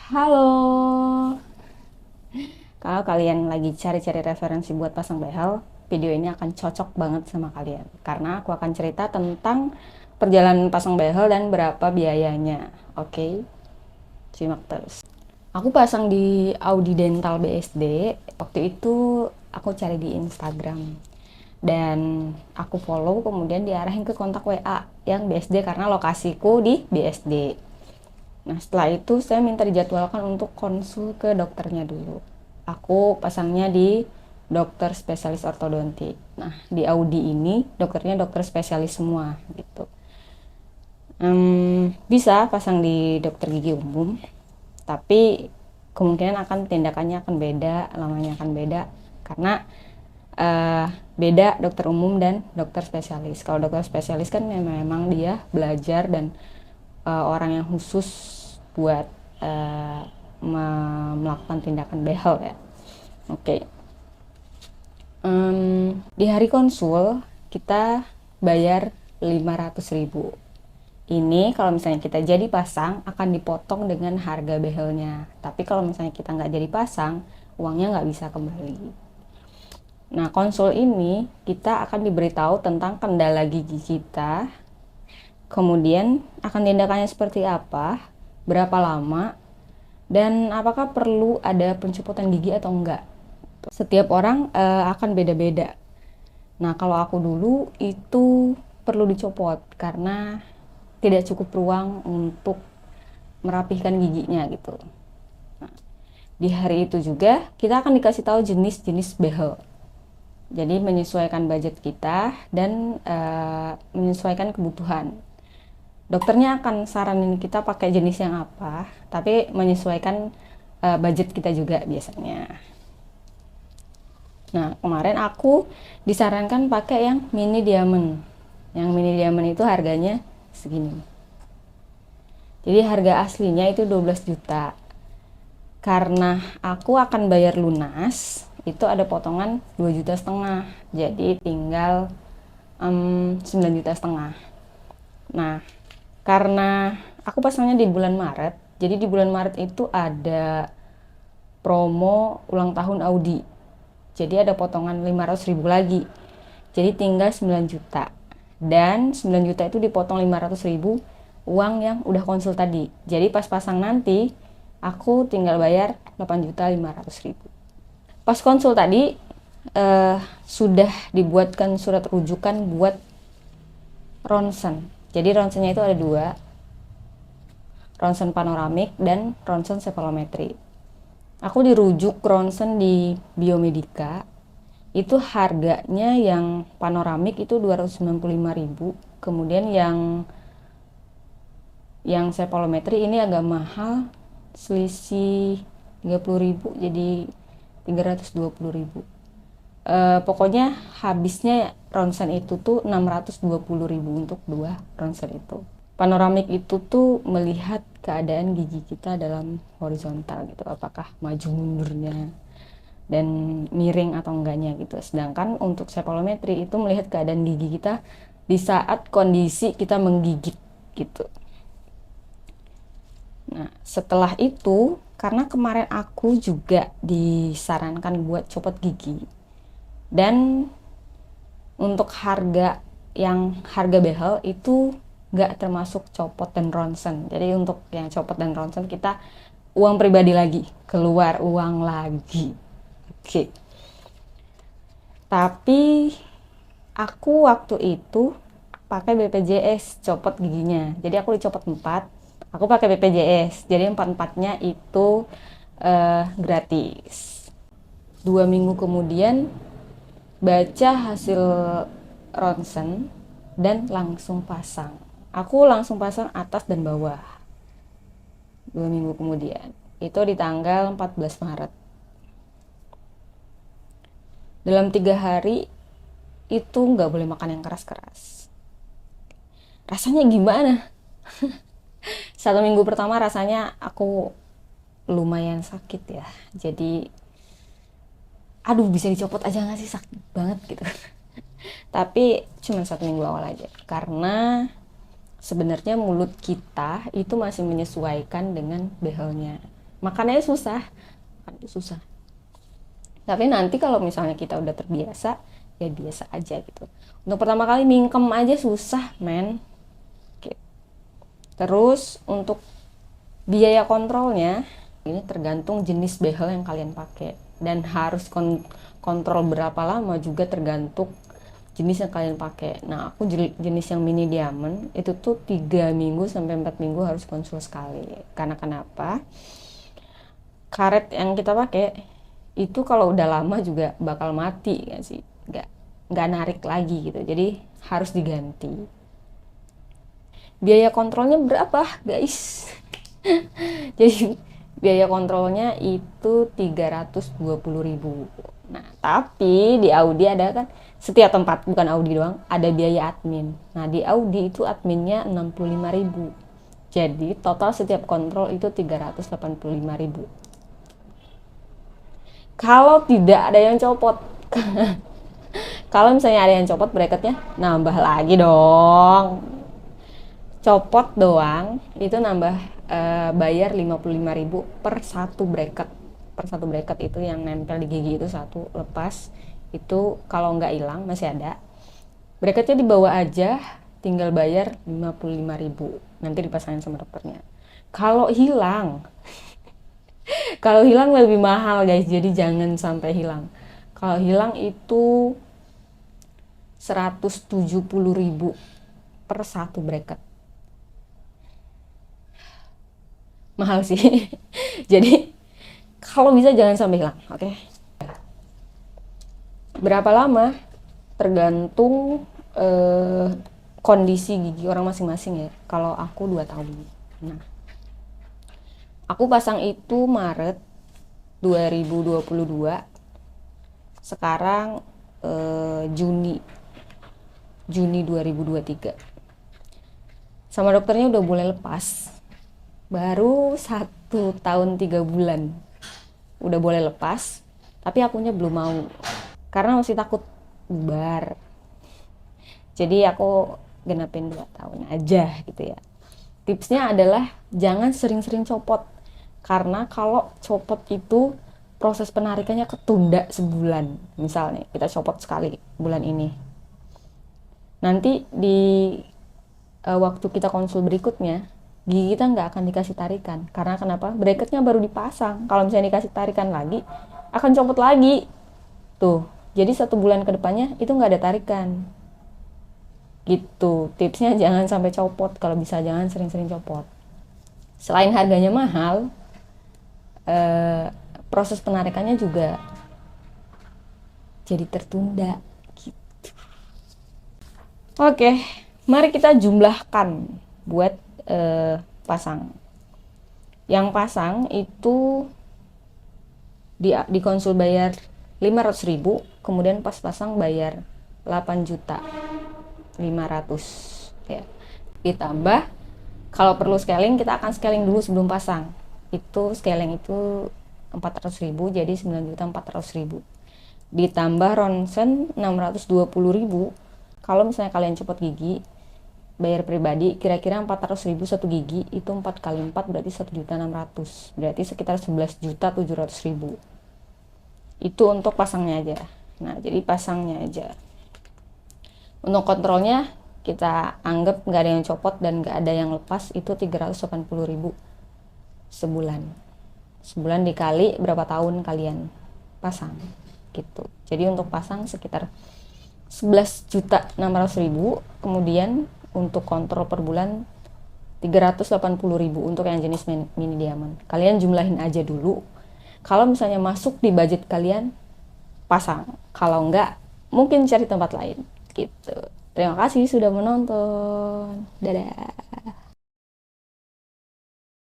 Halo, kalau kalian lagi cari-cari referensi buat pasang behel, video ini akan cocok banget sama kalian. Karena aku akan cerita tentang perjalanan pasang behel dan berapa biayanya. Oke, simak terus. Aku pasang di Audi Dental BSD, waktu itu aku cari di Instagram. Dan aku follow, kemudian diarahin ke kontak WA yang BSD karena lokasiku di BSD. Nah, setelah itu saya minta dijadwalkan untuk konsul ke dokternya dulu. Aku pasangnya di dokter spesialis ortodontik. Nah, di Audi ini dokternya dokter spesialis semua gitu. Bisa pasang di dokter gigi umum, tapi kemungkinan akan tindakannya akan beda, lamanya akan beda karena beda dokter umum dan dokter spesialis. Kalau dokter spesialis kan memang dia belajar dan orang yang khusus buat melakukan tindakan behel ya. Oke. Di hari konsul kita bayar 500.000. Ini kalau misalnya kita jadi pasang akan dipotong dengan harga behelnya. Tapi kalau misalnya kita nggak jadi pasang, uangnya nggak bisa kembali. Nah, konsul ini kita akan diberitahu tentang kendala gigi kita, kemudian akan tindakannya seperti apa, berapa lama, dan apakah perlu ada pencopotan gigi atau enggak. Setiap orang akan beda-beda. Nah, kalau aku dulu itu perlu dicopot karena tidak cukup ruang untuk merapihkan giginya gitu. Nah, di hari itu juga kita akan dikasih tahu jenis-jenis behel. Jadi menyesuaikan budget kita dan menyesuaikan kebutuhan. Dokternya akan saranin kita pakai jenis yang apa, tapi menyesuaikan budget kita juga biasanya. Nah, kemarin aku disarankan pakai yang mini diamond. Yang mini diamond itu harganya segini. Jadi harga aslinya itu 12 juta. Karena aku akan bayar lunas, itu ada potongan 2,5 juta. Jadi tinggal 9,5 juta. Nah, karena aku pasangnya di bulan Maret, jadi di bulan Maret itu ada promo ulang tahun Audi. Jadi ada potongan 500.000 lagi. Jadi tinggal 9 juta. Dan 9 juta itu dipotong 500.000 uang yang udah konsul tadi. Jadi pas pasang nanti, aku tinggal bayar 8.500.000. Pas konsul tadi, sudah dibuatkan surat rujukan buat ronsen. Jadi ronsennya itu ada dua, ronsen panoramik dan ronsen cephalometry. Aku dirujuk ronsen di Biomedica. Itu harganya yang panoramik itu 295.000. Kemudian yang cephalometry ini agak mahal, selisih 30.000 jadi 320.000. Pokoknya habisnya ronsen itu tuh 620.000 untuk dua ronsen itu. Panoramik itu tuh melihat keadaan gigi kita dalam horizontal gitu, apakah maju mundurnya dan miring atau enggaknya gitu. Sedangkan untuk cephalometry itu melihat keadaan gigi kita di saat kondisi kita menggigit gitu. Nah, setelah itu karena kemarin aku juga disarankan buat copot gigi, dan untuk harga behel itu nggak termasuk copot dan ronsen. Jadi untuk yang copot dan ronsen kita uang pribadi lagi, keluar uang lagi. Oke. Tapi aku waktu itu pakai BPJS copot giginya. Jadi aku dicopot 4, aku pakai BPJS. Jadi 4-4-nya itu gratis. 2 minggu kemudian baca hasil ronsen dan langsung pasang. Aku langsung pasang atas dan bawah. 2 minggu kemudian. Itu di tanggal 14 Maret. Dalam 3 hari itu nggak boleh makan yang keras-keras. Rasanya gimana? 1 minggu pertama rasanya aku lumayan sakit ya. Jadi aduh, bisa dicopot aja nggak sih, sakit banget gitu. Tapi cuma 1 minggu awal aja karena sebenarnya mulut kita itu masih menyesuaikan dengan behelnya, makannya susah. Tapi nanti kalau misalnya kita udah terbiasa, ya biasa aja gitu. Untuk pertama kali mingkem aja susah, men. Terus untuk biaya kontrolnya, ini tergantung jenis behel yang kalian pakai. Dan harus kontrol berapa lama juga tergantung jenis yang kalian pakai. Nah, aku jenis yang mini diamond itu tuh 3 minggu sampai 4 minggu harus konsul sekali. Karena kenapa? Karet yang kita pakai itu kalau udah lama juga bakal mati nggak sih? Nggak narik lagi gitu. Jadi harus diganti. Biaya kontrolnya berapa, guys? Jadi biaya kontrolnya itu 320.000. Nah, tapi di Audi ada kan setiap tempat, bukan Audi doang, ada biaya admin. Nah, di Audi itu adminnya 65.000. Jadi total setiap kontrol itu 385.000. Kalau tidak ada yang copot. Kalau misalnya ada yang copot bracketnya, nambah lagi dong. Copot doang itu nambah bayar 55.000 per satu bracket. Per satu bracket itu yang nempel di gigi itu satu, lepas itu kalau nggak hilang masih ada. Bracketnya dibawa aja, tinggal bayar 55.000. Nanti dipasangin sama dokternya. Kalau hilang lebih mahal, guys. Jadi jangan sampai hilang. Kalau hilang itu 170.000 per satu bracket. Mahal sih. Jadi kalau bisa jangan sampai hilang, oke? Berapa lama? Tergantung kondisi gigi orang masing-masing ya. Kalau aku 2 tahun. Nah, aku pasang itu Maret 2022. Sekarang Juni 2023. Sama dokternya udah boleh lepas. Baru 1 tahun 3 bulan udah boleh lepas, tapi akunya belum mau karena masih takut bubar. Jadi aku genapin 2 tahun aja gitu ya. Tipsnya adalah jangan sering-sering copot, karena kalau copot itu proses penarikannya ketunda sebulan. Misalnya kita copot sekali bulan ini, nanti di waktu kita konsul berikutnya gigi kita nggak akan dikasih tarikan. Karena kenapa? Bracketnya baru dipasang. Kalau misalnya dikasih tarikan lagi, akan copot lagi. Tuh, jadi 1 bulan ke depannya itu nggak ada tarikan. Gitu. Tipsnya jangan sampai copot. Kalau bisa jangan sering-sering copot. Selain harganya mahal, proses penarikannya juga jadi tertunda. Gitu. Oke, mari kita jumlahkan buat pasang. Yang pasang itu di konsul bayar 500.000, kemudian pas pasang bayar 8.500.000 ya. Ditambah kalau perlu scaling, kita akan scaling dulu sebelum pasang. Itu scaling itu 400.000, jadi 9.400.000. Ditambah ronsen 620.000. Kalau misalnya kalian copot gigi bayar pribadi, kira-kira 400.000 satu gigi, itu 4 kali 4 berarti 1.600.000, berarti sekitar 11.700.000. Itu untuk pasangnya aja. Nah, jadi pasangnya aja. Untuk kontrolnya kita anggap nggak ada yang copot dan nggak ada yang lepas, itu 380.000 sebulan dikali berapa tahun kalian pasang gitu. Jadi untuk pasang sekitar 11.600.000. Kemudian untuk kontrol per bulan 380.000 untuk yang jenis mini diamond. Kalian jumlahin aja dulu. Kalau misalnya masuk di budget kalian, pasang. Kalau enggak, mungkin cari tempat lain gitu. Terima kasih sudah menonton. Dadah.